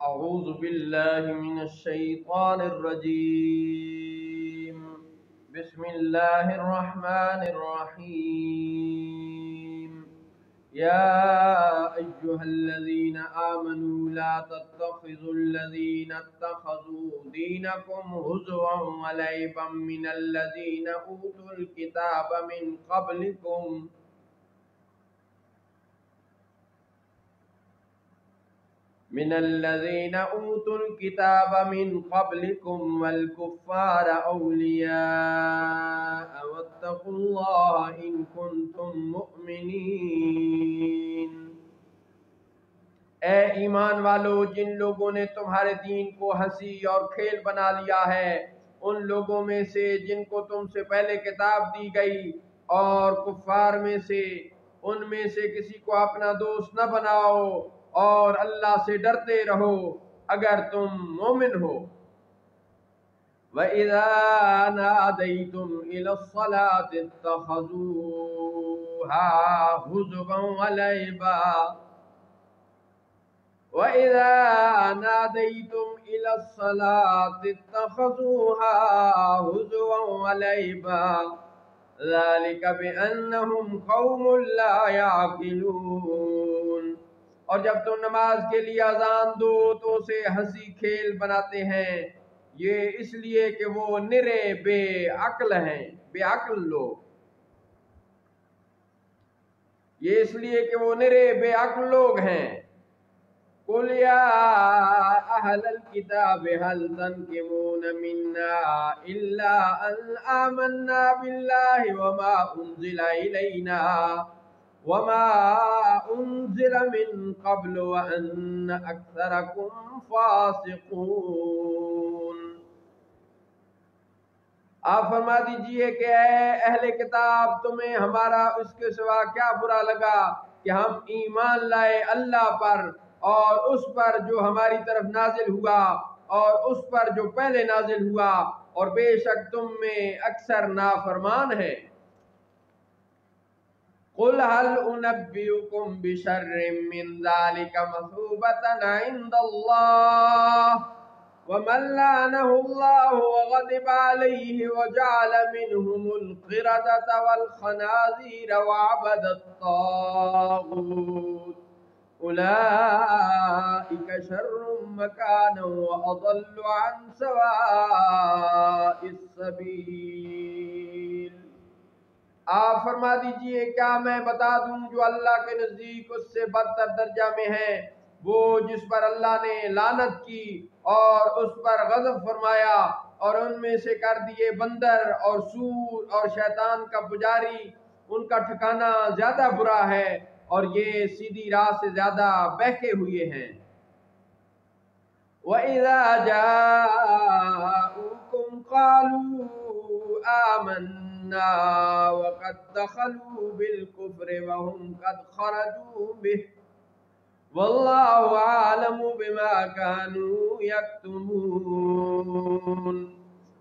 أعوذ بالله من الشيطان الرجيم. بسم الله الرحمن الرحيم. يا أيها الذين آمنوا لا تتخذوا الذين اتخذوا دينكم هزوا ولعبا من الذين أوتوا الكتاب من قبلكم والكفار أولياء واتقوا الله إن كنتم مؤمنين. اے ایمان والو، جن لوگوں نے تمہارے دین کو ہنسی اور کھیل بنا لیا ہے، ان لوگوں میں سے جن کو تم سے پہلے کتاب دی گئی، اور کفار میں سے ان میں سے کسی کو اپنا دوست نہ بناؤ، اور اللہ سے ڈرتے رہو اگر تم مومن ہو۔ وَإِذَا نَادَيْتُمْ إِلَى الصَّلَاةِ اتَّخَذُوهَا هُزُوًا وَلَعِبًا وَإِذَا نَادَيْتُمْ إِلَى الصَّلَاةِ اتَّخَذُوهَا هُزُوًا وَلَعِبًا ذَلِكَ بِأَنَّهُمْ قَوْمٌ لَا يَعْقِلُونَ۔ اور جب تم نماز کے لیے اذان دو تو اسے ہنسی کھیل بناتے ہیں، یہ اس لیے کہ وہ نرے بے عقل ہیں، بے عقل لوگ، یہ اس لیے کہ وہ نرے بے عقل لوگ ہیں۔ قُلْ يَا أَهْلَ الْكِتَابِ هَلْ تَنْقِمُونَ مِنَّا إِلَّا أَنْ آمَنَّا بِاللَّهِ وَمَا أُنْزِلَ إِلَيْنَا وَمَا أُنْزِلَ مِنْ قَبْلُ وَأَنَّ أَكْثَرَكُمْ فَاسِقُونَ۔ آپ فرما دیجئے کہ اے اہل کتاب، تمہیں ہمارا اس کے سوا کیا برا لگا کہ ہم ایمان لائے اللہ پر اور اس پر جو ہماری طرف نازل ہوا اور اس پر جو پہلے نازل ہوا، اور بے شک تم میں اکثر نافرمان ہیں۔ قُلْ هَلْ أُنَبِّئُكُمْ بِشَرٍّ مِّن ذَلِكَ مَثُوبَةً عِندَ اللَّهِ وَمَن لَّعَنَهُ اللَّهُ وَغَضِبَ عَلَيْهِ وَجَعَلَ مِنْهُمُ الْقِرَدَةَ وَالْخَنَازِيرَ وَعَبَدَ الطَّاغُوتَ أُولَٰئِكَ شَرٌّ مَّكَانًا وَأَضَلُّ عَن سَوَاءِ السَّبِيلِ۔ آپ فرما دیجئے، کیا میں بتا دوں جو اللہ کے نزدیک اس سے بدتر درجہ میں ہے؟ وہ جس پر اللہ نے لعنت کی اور اس پر غضب فرمایا اور ان میں سے کر دیے بندر اور سور اور شیطان کا پجاری، ان کا ٹھکانہ زیادہ برا ہے اور یہ سیدھی راہ سے زیادہ بہکے ہوئے ہیں۔ وَإِذَا جَاءُوكُمْ قَالُوا آمَنَّا وَقَدْ دَخَلُوا بِالْكُفْرِ وَهُمْ قَدْ خَرَجُوا بِهِ وَاللَّهُ عَالَمُ بِمَا كَانُوا يَكْتُمُونَ۔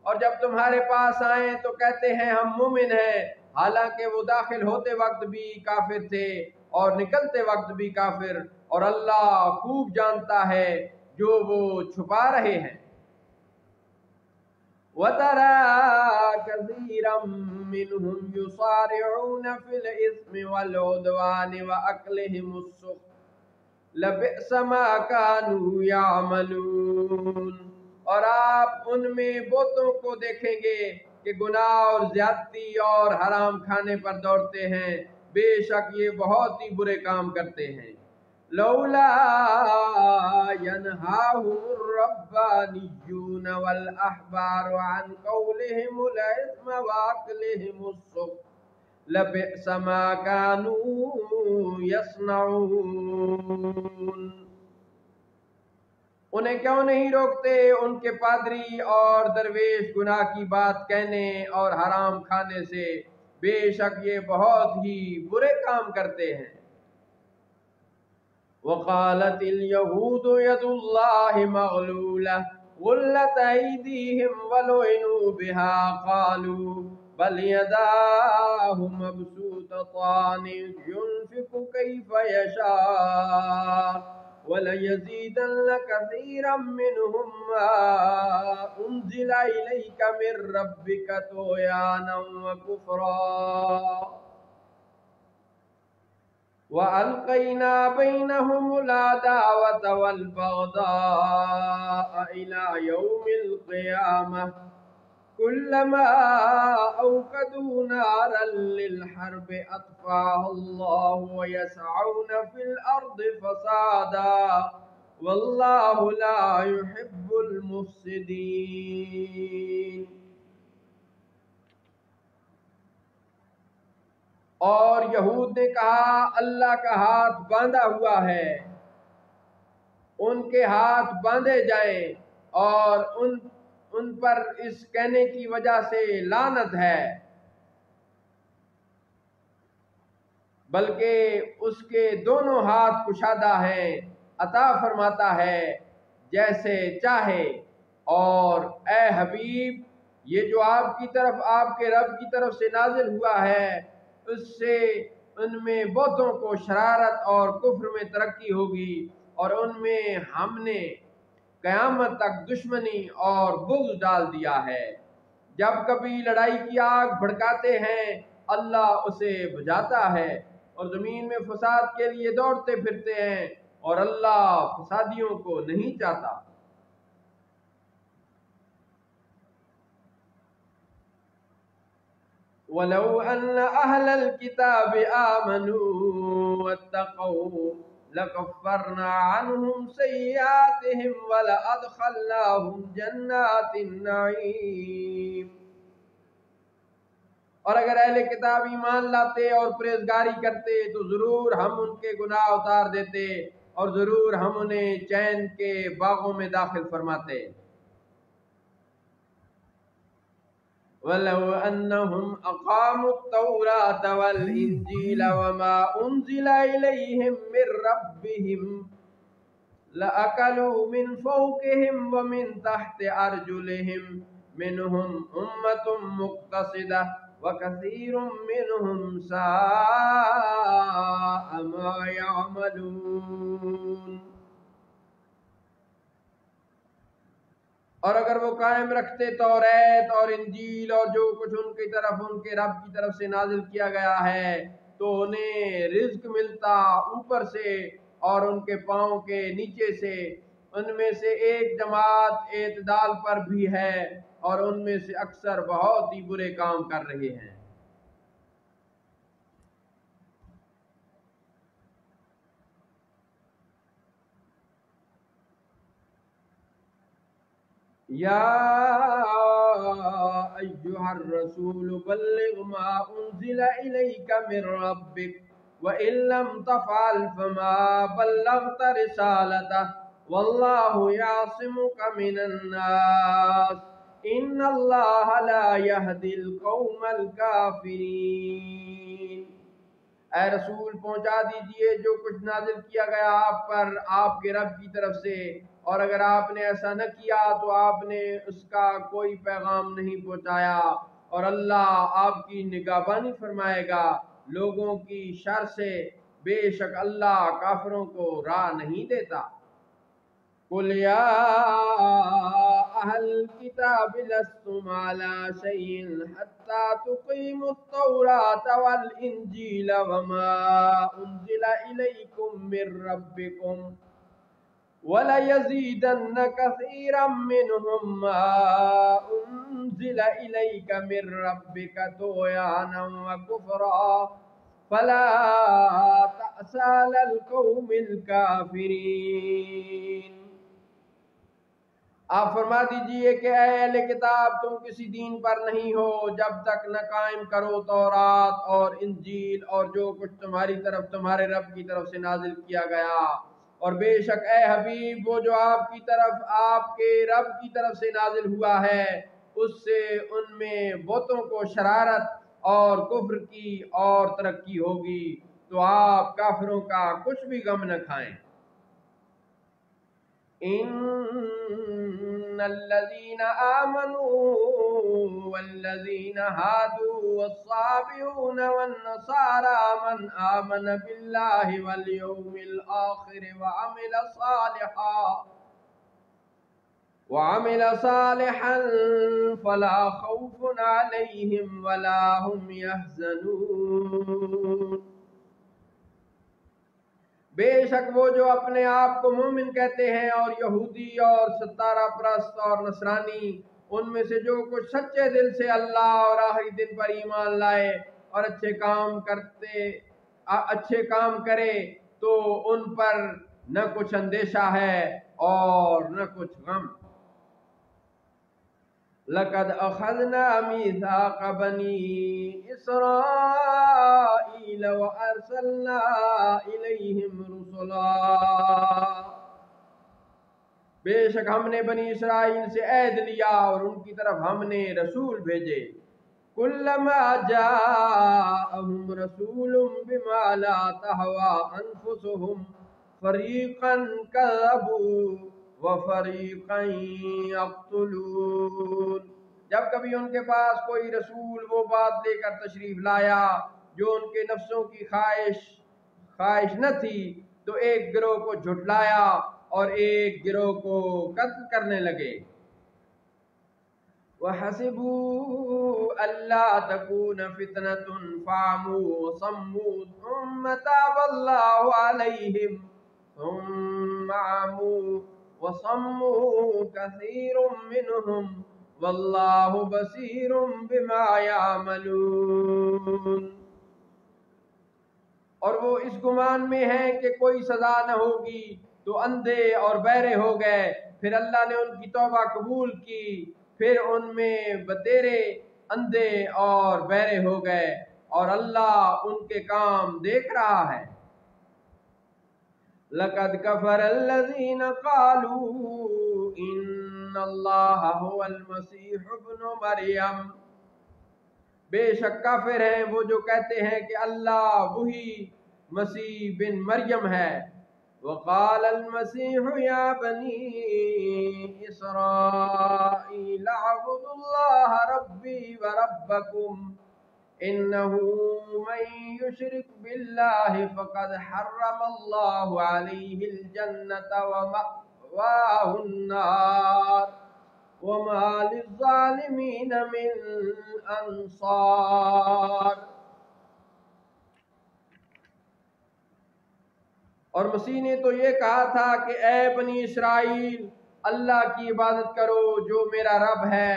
اور جب تمہارے پاس آئیں تو کہتے ہیں ہم مومن ہیں، حالانکہ وہ داخل ہوتے وقت بھی کافر تھے اور نکلتے وقت بھی کافر، اور اللہ خوب جانتا ہے جو وہ چھپا رہے ہیں۔ وَتَرَى كَثِيرًا مِّنْهُمْ يُصَارِعُونَ فِي الْإِثْمِ وَالْعُدْوَانِ وَأَكْلِهِمُ السُّحْتَ لَبِئْسَ مَا كَانُوا يَعْمَلُونَ۔ اور آپ ان میں بہتوں کو دیکھیں گے کہ گناہ اور زیادتی اور حرام کھانے پر دوڑتے ہیں، بے شک یہ بہت ہی برے کام کرتے ہیں۔ لولا ينهاهم الربانيون والأحبار عن قولهم الإثم وأكلهم السحت لبئس ما كانوا يصنعون۔ انہیں کیوں نہیں روکتے ان کے پادری اور درویش گناہ کی بات کہنے اور حرام کھانے سے؟ بے شک یہ بہت ہی برے کام کرتے ہیں۔ وقالت اليهود يد الله مغلولة غلت أيديهم ولعنوا بها قالوا بل يداه مبسوطتان ينفق كيف يشاء وَلَيَزِيدَنَّ كَثِيرًا مِّنْهُم مَّا أُنزِلَ إِلَيْكَ مِن رَّبِّكَ طُغْيَانًا وَكُفْرًا وَأَلْقَيْنَا بَيْنَهُمُ الْعَدَاوَةَ وَالْبَغْضَاءَ إِلَى يَوْمِ الْقِيَامَةِ كُلَّمَا أَوْقَدُوا نَارًا لِّلْحَرْبِ أَطْفَأَهَا اللَّهُ وَيَسْعَوْنَ فِي الْأَرْضِ فَسَادًا وَاللَّهُ لَا يُحِبُّ الْمُفْسِدِينَ۔ اور یہود نے کہا اللہ کا ہاتھ باندھا ہوا ہے، ان کے ہاتھ باندھے جائیں، اور ان پر اس کہنے کی وجہ سے لعنت ہے، بلکہ اس کے دونوں ہاتھ کشادہ ہیں، عطا فرماتا ہے جیسے چاہے۔ اور اے حبیب، یہ جو آپ کی طرف آپ کے رب کی طرف سے نازل ہوا ہے، اس سے ان میں بہتوں کو شرارت اور کفر میں ترقی ہوگی، اور ان میں ہم نے قیامت تک دشمنی اور بغض ڈال دیا ہے۔ جب کبھی لڑائی کی آگ بھڑکاتے ہیں اللہ اسے بجھاتا ہے، اور زمین میں فساد کے لیے دوڑتے پھرتے ہیں، اور اللہ فسادیوں کو نہیں چاہتا۔ وَلَوْ أَنَّ أَهْلَ الْكِتَابِ آمَنُوا وَاتَّقَوْا لَكَفَّرْنَا عَنْهُمْ سَيِّئَاتِهِمْ وَلَأَدْخَلْنَاهُمْ جَنَّاتِ النَّعِيمِ۔ اور اگر اہل کتاب ایمان لاتے اور پرہیزگاری کرتے تو ضرور ہم ان کے گناہ اتار دیتے، اور ضرور ہم انہیں چین کے باغوں میں داخل فرماتے۔ وَلَوْ أَنَّهُمْ أَقَامُوا التَّوْرَاةَ وَالْإِنْجِيلَ وَمَا أُنْزِلَ إِلَيْهِمْ مِنْ رَبِّهِمْ لَأَكَلُوا مِنْ فَوْقِهِمْ وَمِنْ تَحْتِ أَرْجُلِهِمْ مِنْهُمْ أُمَّةٌ مُقْتَصِدَةٌ وَكَثِيرٌ مِّنْهُمْ سَاءَ مَا يَعْمَلُونَ۔ اور اگر وہ قائم رکھتے توریت اور انجیل اور جو کچھ ان کی طرف ان کے رب کی طرف سے نازل کیا گیا ہے، تو انہیں رزق ملتا اوپر سے اور ان کے پاؤں کے نیچے سے۔ ان میں سے ایک جماعت اعتدال پر بھی ہے، اور ان میں سے اکثر بہت ہی برے کام کر رہے ہیں۔ یا ایھا الرسول بلغ ما انزل الیک من ربک وان لم تفعل فما بلغت رسالته واللہ یعصمک من الناس ان اللہ لا یہدی القوم الکافرین۔ اے رسول پہنچا دیجئے جو کچھ نازل کیا گیا آپ پر آپ کے رب کی طرف سے، اور اگر آپ نے ایسا نہ کیا تو آپ نے اس کا کوئی پیغام نہیں پہنچایا، اور اللہ آپ کی نگہبانی فرمائے گا لوگوں کی شر سے، بے شک اللہ کافروں کو راہ نہیں دیتا۔ قُلْ يَا أَهْلَ الْكِتَابِ لَسْتُمْ عَلَىٰ شَيْءٍ حَتَّىٰ تُقِيمُوا التَّوْرَاةَ وَالْإِنْجِيلَ وَمَا أُنزِلَ إِلَيْكُم مِّن رَّبِّكُمْ وَلَيَزِيدَنَّ كَثِيرًا مِّنْهُم مَّا أُنزِلَ إِلَيْكَ مِن رَّبِّكَ طُغْيَانًا وَكُفْرًا فَلَا تَأْسَ عَلَى الْقَوْمِ الْكَافِرِينَ۔ آپ فرما دیجئے کہ اے اہل کتاب تم کسی دین پر نہیں ہو جب تک نہ قائم کرو تورات اور انجیل اور جو کچھ تمہاری طرف تمہارے رب کی طرف سے نازل کیا گیا، اور بے شک اے حبیب وہ جو آپ کی طرف آپ کے رب کی طرف سے نازل ہوا ہے اس سے ان میں بتوں کو شرارت اور کفر کی اور ترقی ہوگی، تو آپ کافروں کا کچھ بھی غم نہ کھائیں۔ إن الذين آمنوا والذين هادوا والصابئون والنصارى من آمن بالله واليوم الآخر وعمل صالحا فلا خوف عليهم ولا هم يحزنون. بے شک وہ جو اپنے آپ کو مومن کہتے ہیں اور یہودی اور ستارہ پرست اور نصرانی ان میں سے جو کچھ سچے دل سے اللہ اور آخری دن پر ایمان لائے اور اچھے کام کرے تو ان پر نہ کچھ اندیشہ ہے اور نہ کچھ غم. لقد اخذنا ميثاق بني اسرائيل وارسلنا اليهم رسلا. بے شک ہم نے بنی اسرائیل سے عہد لیا اور ان کی طرف ہم نے رسول بھیجے. كلما جاءهم رسول بما لا تهوى انفسهم فريقا كذبوا وفریقا یقتلون. جب کبھی ان کے پاس کوئی رسول وہ بات لے کر تشریف لایا جو ان کے نفسوں کی خواہش نہ تھی تو ایک گروہ کو جھٹلایا اور ایک گروہ کو قتل کرنے لگے. وَحَسِبُوا أَلَّا تَكُونَ فِتْنَةٌ فَعَمُوا وَصَمُّوا ثُمَّ تَابَ اللَّهُ عَلَيْهِمْ ثُمَّ عَمُوا وَصَمُّوا كَثِيرٌ مِّنْهُمْ وَاللَّهُ بَصِيرٌ بِمَا يَعْمَلُونَ. اور وہ اس گمان میں ہیں کہ کوئی سزا نہ ہوگی تو اندھے اور بہرے ہو گئے، پھر اللہ نے ان کی توبہ قبول کی، پھر ان میں بتیرے اندھے اور بہرے ہو گئے اور اللہ ان کے کام دیکھ رہا ہے. لقد كفر الذين قالوا ان اللہ هو المسیح ابن مریم. بے شک کافر ہیں وہ جو کہتے ہیں کہ اللہ وہی مسیح بن مریم ہے. وقال المسيح يا بني إسرائيل اعبدوا الله ربي وربكم إنه من يشرك بالله فقد حرم الله عليه الجنة ومأواه النار وما للظالمين من أنصار. اور مسیح نے تو یہ کہا تھا کہ اے بنی اسرائیل اللہ کی عبادت کرو جو میرا رب ہے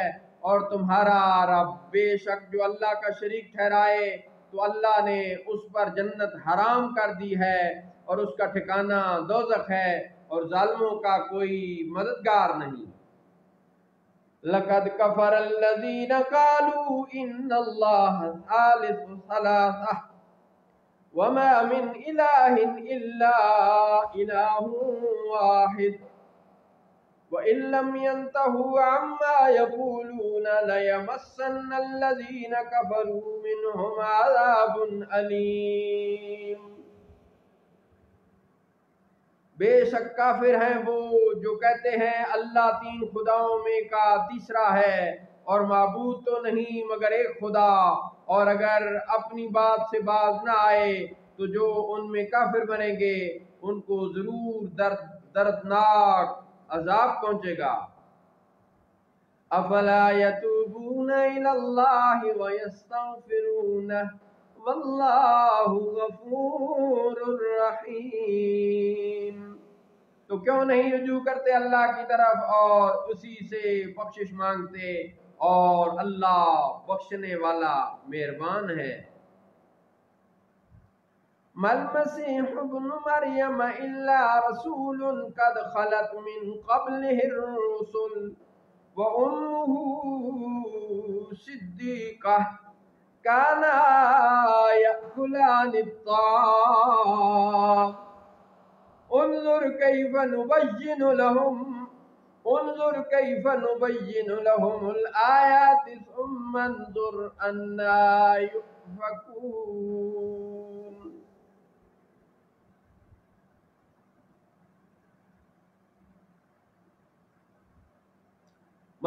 اور تمہارا رب. بے شک جو اللہ کا شریک ٹھہرائے تو اللہ نے اس پر جنت حرام کر دی ہے اور اس کا ٹھکانہ دوزخ ہے اور ظالموں کا کوئی مددگار نہیں. لقد كفر الذين قالوا ان اللہ ثالث ثلاثہ وما من إله إلا إله واحد وإن لم ينتهوا عما يقولون ليمسن الذين كفروا منهم عذاب أليم. بے شک کافر ہیں وہ جو کہتے ہیں اللہ تین خداؤں میں کا تیسرا ہے اور معبود تو نہیں مگر ایک خدا، اور اگر اپنی بات سے باز نہ آئے تو جو ان میں کافر بنیں گے ان کو ضرور دردناک عذاب پہنچے گا. افلا یتوبون الی اللہ ویستغفرونہ واللہ غفور رحیم. تو کیوں نہیں رجوع کرتے اللہ کی طرف اور اسی سے بخشش مانگتے اور اللہ بخشنے والا مہربان ہے. ما المسيح ابن مريم إلا رسول قد خلت من قبله الرسل وأمه صديقة كانا يأكلان الطعام انظر كيف نبين لهم الآيات ثم انظر أنا يؤفكون.